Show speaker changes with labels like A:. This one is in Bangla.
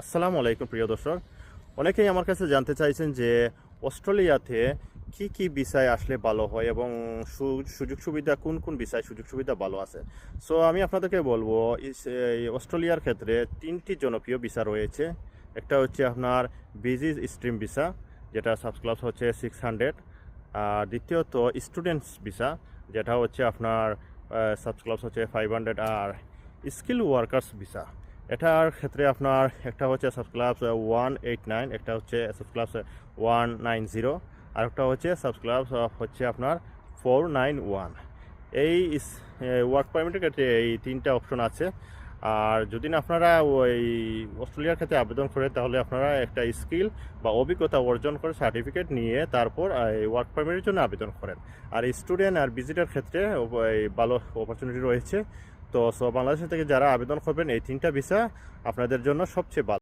A: আসসালামু আলাইকুম প্রিয় দর্শক। অনেকেই আমার কাছে জানতে চাইছেন যে অস্ট্রেলিয়াতে কি কি ভিসায় আসলে ভালো হয় এবং সুযোগ সুবিধা কোন কোন ভিসায় সুযোগ সুবিধা ভালো আছে। সো আমি আপনাদেরকে বলবো এই অস্ট্রেলিয়ার ক্ষেত্রে তিনটি জনপ্রিয় ভিসা রয়েছে। একটা হচ্ছে আপনার বিজি স্ট্রিম ভিসা, যেটা সাবক্লাস হচ্ছে 600। আর দ্বিতীয়ত স্টুডেন্টস ভিসা, যেটা হচ্ছে আপনার সাবক্লাস হচ্ছে 500। আর স্কিল ওয়ার্কার্স ভিসা, এটার ক্ষেত্রে আপনার একটা হচ্ছে সাবক্লাস 189, একটা হচ্ছে সাবক্লাস 190, আর একটা হচ্ছে সাবক্লাস হচ্ছে আপনার 491। এই ওয়ার্ক পারমিটের ক্ষেত্রে এই তিনটা অপশন আছে। আর যদি না আপনারা ওই অস্ট্রেলিয়ার ক্ষেত্রে আবেদন করেন, তাহলে আপনারা একটা স্কিল বা অভিজ্ঞতা অর্জন করে সার্টিফিকেট নিয়ে তারপর এই ওয়ার্ক পারমিটের জন্য আবেদন করেন। আর স্টুডেন্ট আর ভিজিটার ক্ষেত্রে এই ভালো অপরচুনিটি রয়েছে। তো বাংলাদেশ থেকে যারা আবেদন করবেন, এই তিনটা ভিসা আপনাদের জন্য সবচেয়ে ভালো।